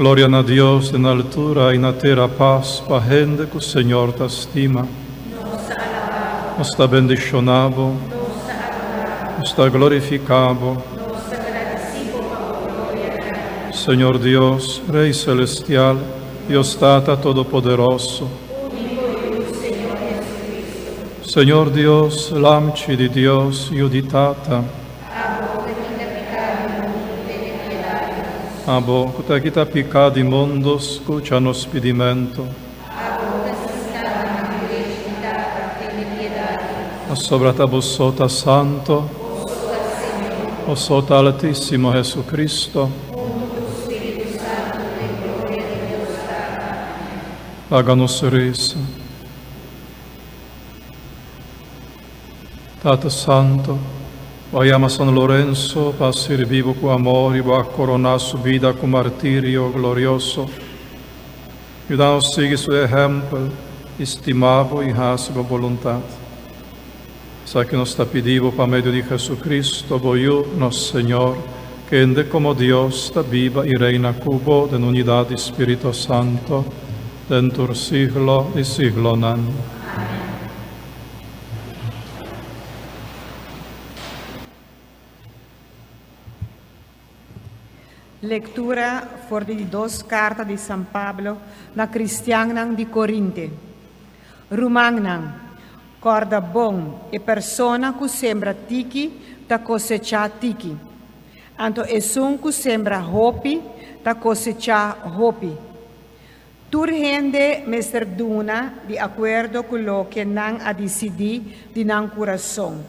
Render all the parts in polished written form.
Gloria a Dios en altura y na terra paz, pa gente que o Senhor te estima. Nos te bendicionamos, nos te glorificamos. Senhor Deus, Rei Celestial, Deus Tata Todo-Poderoso. Senhor Deus, lamci di Deus, iuditata. Abo, cuta kita picadi mundos, cucia nos pedimento. O sobre tabo sota santo, o sota altissimo Jesucristo. Paga-nos risa. Tata Santo, vayama San Lorenzo para servir com amor e para coronar sua vida com martírio glorioso. Ajuda-nos a seguir seu exemplo, estimado e a sua vontade. Sabe que nos está pedindo para meio de Jesucristo, voyo, nosso Senhor, que ende como Deus está viva e reina cubo de unidade Espírito Santo, dentro siglo e siglo nan. Lectura voor de 2 cartas de San Pablo na Cristianan de Corinte. Rumangnan, corda bom e persona que sembra tiki, ta cosecha tiki. Anto esun que sembra hopi, ta cosecha hopi. Turhende Mr. Duna de acordo com lo que nan a decidir de nan coração.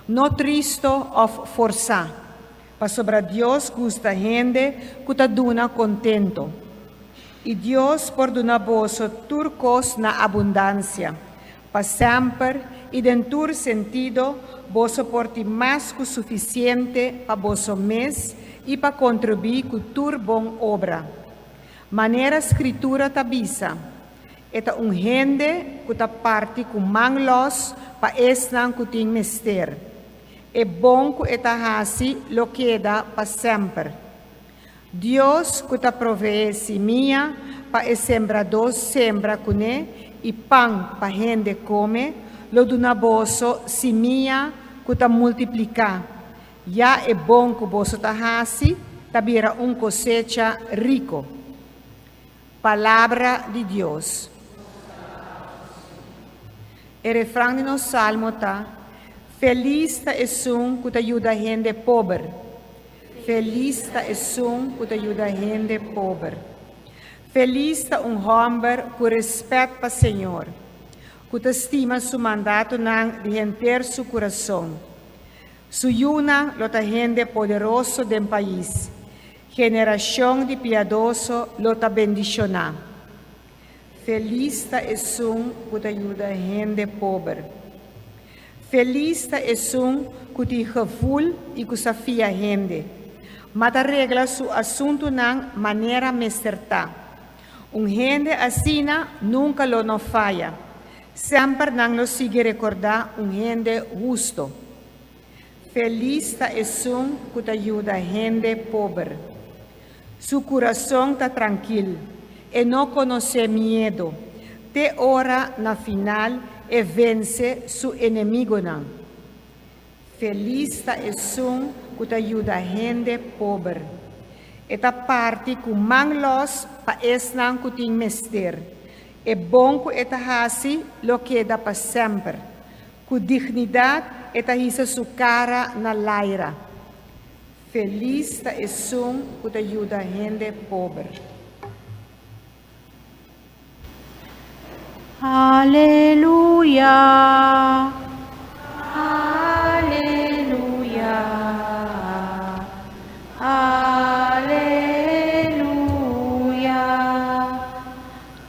No tristo of força. Pa sobre Deus gusta gente que ta duna contento. E Deus por duna vosso turcos na abundância. Pa sempre e dentur sentido vosso porti mais que suficiente pa vosso mês e pa contribuir com tur bom obra. Maneira escritura tabisa, eta gente que ta parte com manglos pa esnan que tem mester. É bom que eta hasi lo queda pa sempre. Deus que ta provee semia pa e sembrador sembra cune e pão pa gente come, lo duna boso semia que ta multiplica. Já é bom que boso ta hasi, tabira cosecha rico. Palavra de Deus. O refrão de nosso salmo está: feliz é que te ajuda a gente pobre. Feliz é que te ajuda a gente pobre. Feliz é homem que respeita o Senhor, que te estima seu mandato de enter seu coração. Suyuna lo ta gente poderoso do país. Generação de piedoso lo ta bendicionar. Feliz é que te ajuda a gente pobre. Feliz é que te reful e que desafia a gente. Mas arregla su assunto na maneira mesterta. Gente assim nunca lo não falha. Sempre não lo sigue recordar gente justo. Feliz é que te ajuda a gente pobre. Su coração está tranquilo e não conhece medo. Te ora na final e vence su inimigo não. Feliz é que te ajuda a gente pobre. Eta parte com manglos pa esnan que tem mester. É bom que eta hasi lo queda para sempre. Com dignidade eta hisa su cara na laira. Feliz é que te ajuda a gente pobre. Aleluia. Aleluia. Aleluia.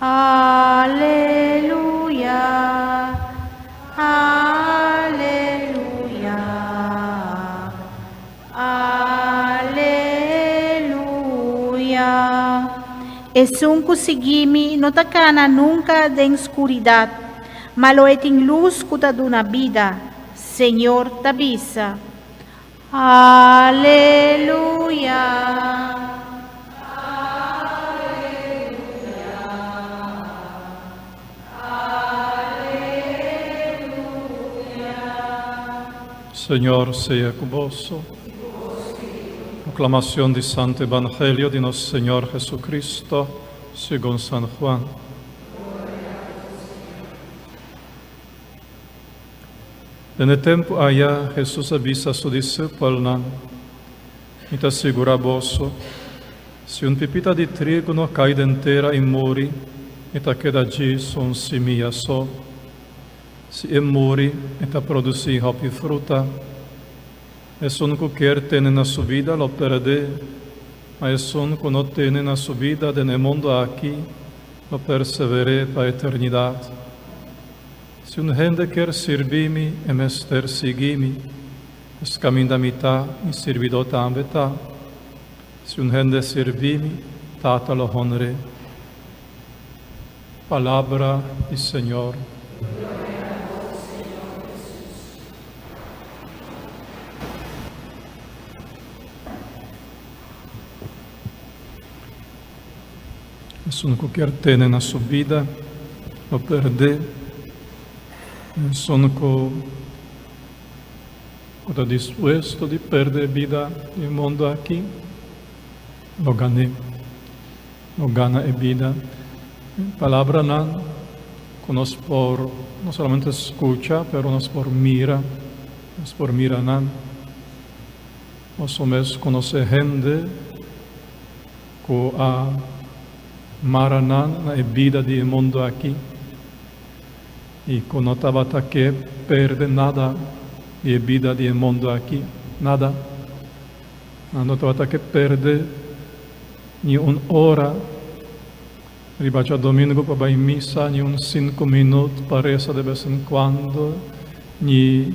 Aleluia. Aleluia. Aleluia. Es un seguimi no tacana nunca de escuridad, malo et in luz cuta d'una vida, Señor tabisa. Aleluia. Aleluia. Senhor seja convosco. Proclamação do Santo Evangelho de Nosso Senhor Jesus Cristo, segundo São Juan. Nel tempo allá Jesús avisa a sus discípulos e te assegura a vos, se un pepita di trigo non cae inteira e muore, e te queda allí son semilla só. Se e muore, e te produce hopi fruta, e son qualquer tiene na sua vida lo perde, mas son que não tiene na sua vida nel mondo aqui, lo persevere para a eternidade. Se un gente quer servir-me e mester seguir-me, es caminho da mitad e servidor da metà. Se un gente servir-me, tata lo honre. Palavra do Senhor. Nessuno qualquer tiene na sua vida, lo perde. Sono está disposto de perder vida no mundo aqui, lo gana a vida. Palavra não, que nos por não somente escucha, pero nos por mira não. Nós somos conhecer gente que a maranan na vida do mundo aqui. E que não estava que perde nada de vida do mundo aqui, nada. Não estava que perde nem uma hora. Ribacia domingo para ir missa, nem uns 5 minutos para rezar de vez em quando, nem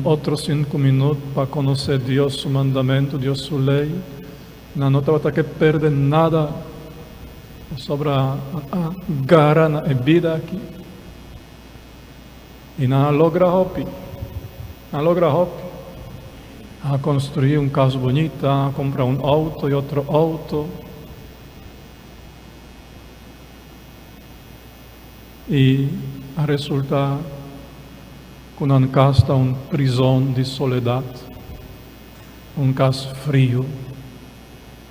outro 5 minutos para conhecer Deus, seu mandamento, Deus, sua lei. Não estava que perde nada sobre a gara na vida aqui. E não logra hopi, a construir casa bonita, a comprar auto e outro auto. E a resultar com uma casa, uma prisão de soledade, casa frio,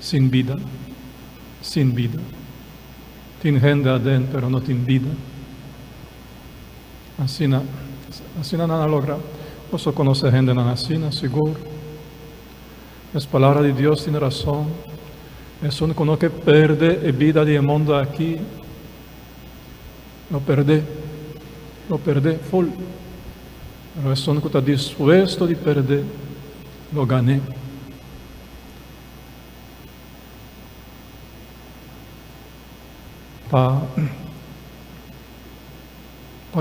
sem vida. Tem gente adentro, mas não tem vida. Assim não logra. Posso conhecer gente assim, seguro. As palavras de Deus têm razão. É um que perde a vida do mundo aqui. Lo perde full. Mas é um que está disposto de perder. Lo ganhei. Para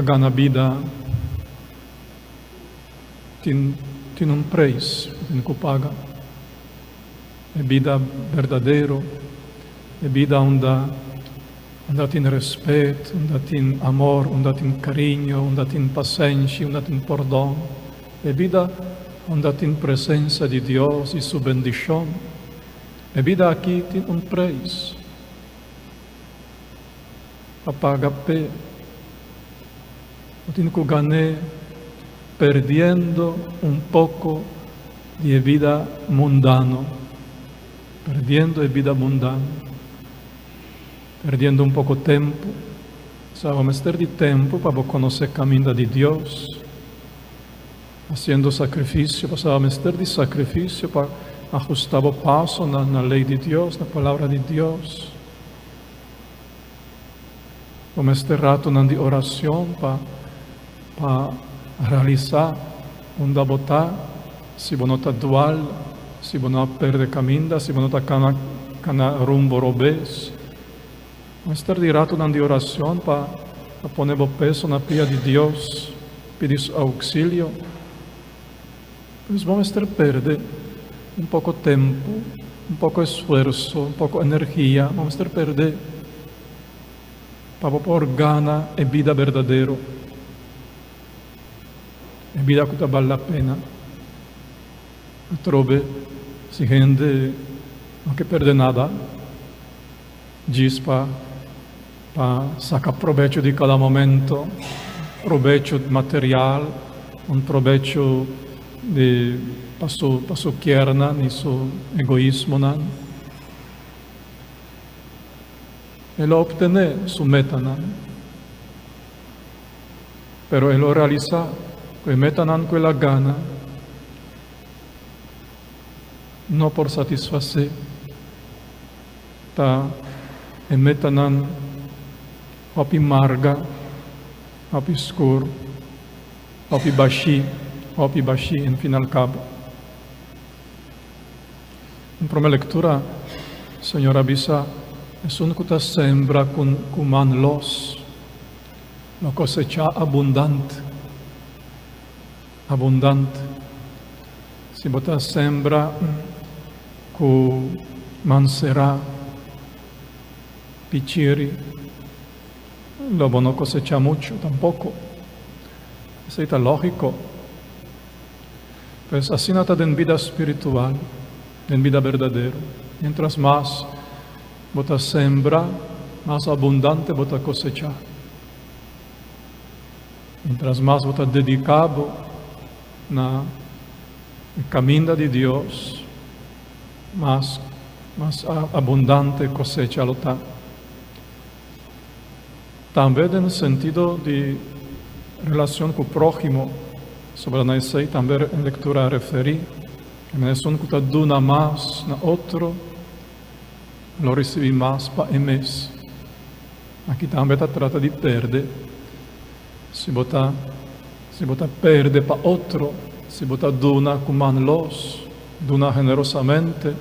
ganhar a vida, tem preço, tem que pagar. É vida verdadeira, é vida onde tem respeito, onde tem amor, onde tem carinho, onde tem paciência, onde tem perdão. É vida onde tem presença de Deus e sua bendição. É vida aqui tem preço. Para pagar pé. Eu tenho que ganhar perdendo pouco de vida mundana, perdendo pouco tempo. Vamos ter de tempo para conhecer o caminho de Deus, fazendo sacrifício, vamos ter de sacrifício para ajustar o passo na lei de Deus, na palavra de Deus. Vamos ter rato de oração para realizar botar, se você não está dual, se você não perde caminho, se você não está cana rumbo robês. Vamos ter de rato de oração para poner o peso na pia de Deus, pedir auxílio. Pois vamos ter perder pouco tempo, pouco esforço, pouco energia, vamos ter perder para pôr gana e vida verdadeira. É vida que vale a pena. Eu trovo se gente não quer perder nada, diz para sacar proveito de cada momento, proveito material, proveito pasu kiernan y su egoísmo nan. Él obtiene su meta nan. Pero él lo realiza con meta nan con la gana, no por satisfacer. Ta meta nan opi marga, opi scur, opi bashi, en fin al cabo. En prima lectura, Señor avisa, es un que sembra con man lo cosecha abundante. Si bota sembra con man será, pichiri, lo no cosecha mucho tampoco. Eso está lógico. Pues así nada en vida espiritual, en vida verdadera. Mientras más bota sembra, más abundante bota cosechar. Mientras más bota dedicado na camino de Dios, más abundante cosecha lo está. También en el sentido de relación con el prójimo, sobre la sei también en lectura referí, que me son que duna más na otro, lo recibí más para emes. Aquí también trata de perder. Si bota perde para otro, si bota duna con manlos, duna generosamente.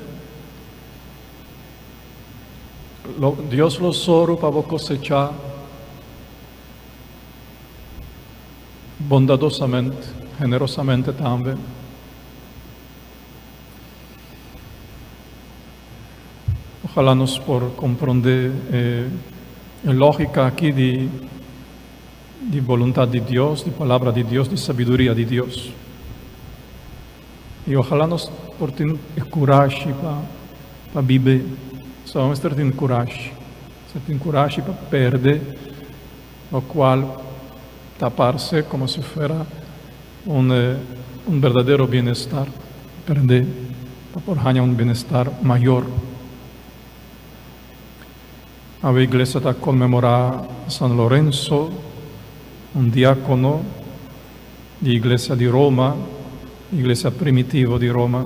Dios lo soro para cosechar bondadosamente, generosamente también. Ojalá nos por comprender la lógica aquí de voluntad de Dios, de palabra de Dios, de sabiduría de Dios. Y ojalá nos por tener coragem para vivir. Só vamos ter coragem. Se tem coragem para perder, o cual taparse como si fuera un verdadero bienestar, perder, para por un bienestar mayor. La iglesia está conmemorando San Lorenzo, un diácono de iglesia de Roma, iglesia primitiva de Roma.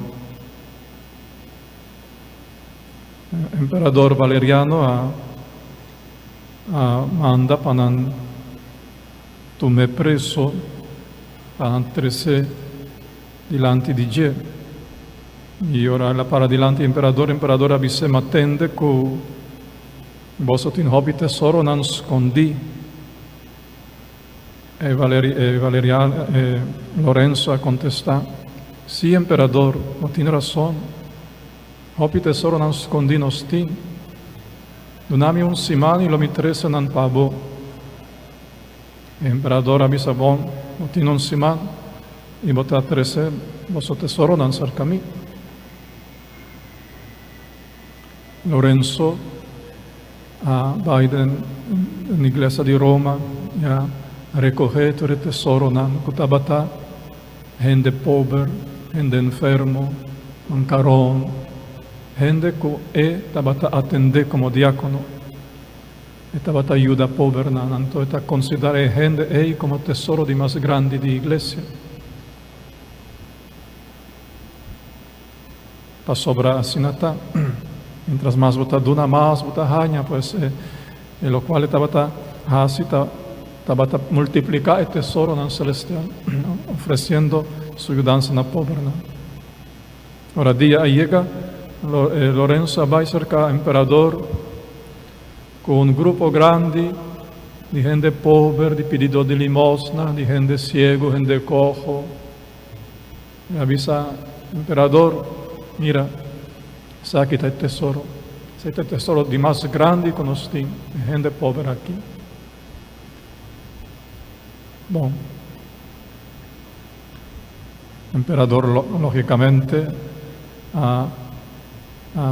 El emperador Valeriano manda para me preso para trece delante di Dio. E ora la para delante imperador avise matende que vos tin hobby tesoro non scondi. Lorenzo a contestar, sì imperador, no tin razón, hobby tesoro non scondi nos tin. Donami un simani lo mi trese non pabo. El emperador avisa bon, no tiene un simán, y bota 13, vos tesoro dan cerca a mí. Lorenzo va en la iglesia de Roma, ya recoge tu tesoro nan kutabata, gente pobre, gente enfermo, mancarón, gente que tabata atende como diácono. Esta bata ayuda pobre, entonces considera gente como tesoro de más grande de iglesia. Para sobrar así nata, mientras más bota duna, más bota haña, pues, lo cual esta bata así, esta bata multiplicar el tesoro en celestial, ofreciendo su ayudanza en la pobre. Ahora día llega, Lorenzo va cerca al emperador, con un grupo grande de gente pobre, de pedido de limosna, de gente ciego, gente cojo. Le avisa al emperador, mira, saque este tesoro. Este tesoro de más grande que nos tiene, de gente pobre aquí. Bueno, el emperador lógicamente ha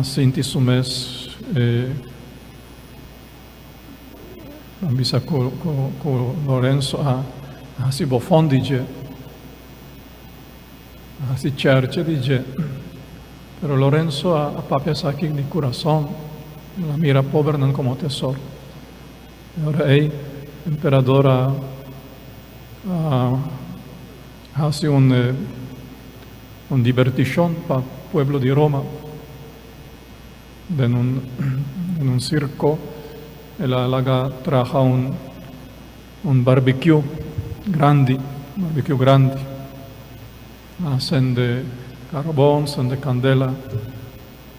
sentido su mes avisa con Lorenzo a si bofondige. si cerce dice, pero Lorenzo ha papia sacchi di corazón, la mira povera non come tesoro. E ora ei, imperadora, hace un divertición para el pueblo de Roma, en un circo, ella traja un barbecue grande, hacen de carbón, hacen de candela,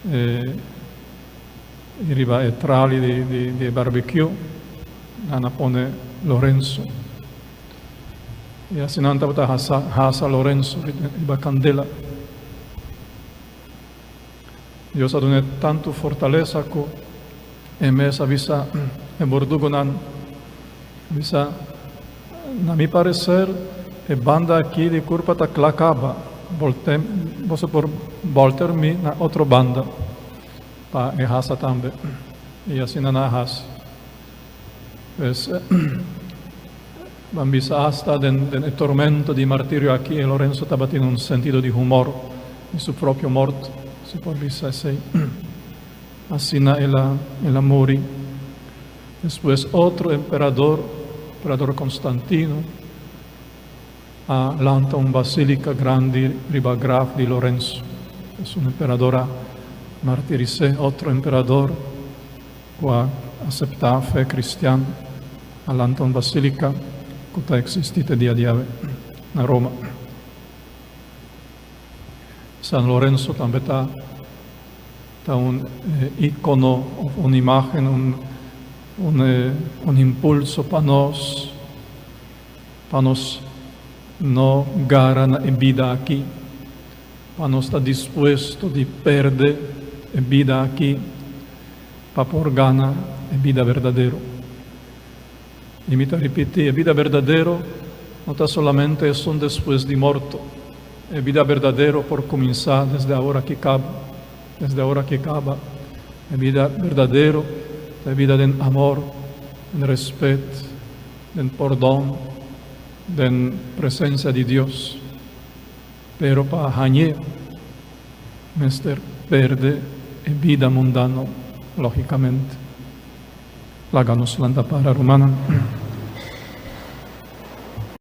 y arriba el trali de barbecue, Ana pone Lorenzo. E assim não estava a Lorenzo e a candela. Deus ha dato tanto fortaleza que em essa visa e bordugo nan visa na mi parecer e banda aqui de curva ta clacaba você por voltar mi na outra banda pa e hasa também e assim na hasa pues Bambisa hasta del tormento di martirio aquí, e Lorenzo estaba teniendo un sentido de humor de su propio morto, si può dire así. Así ella morì. Después otro emperador Constantino, lanta una basilica grande riba Graf di Lorenzo. Es una emperadora martirizé, otro emperador que acepta la fe cristiana, lanta una basilica che esistite dia di ave a Roma. San Lorenzo también está un icono, una imagen, un impulso para nos no ganar en vida aquí, para no estar dispuesto de perder en vida aquí, para por ganar en vida verdadero. Y me repite, la vida verdadero no está solamente son después de muerto, la vida verdadero por comenzar desde ahora que acaba, la vida verdadero, la vida de amor, de respeto, de perdón, de presencia de Dios. Pero para hañer, mister perde la vida mundana, lógicamente. Láganos la para romana.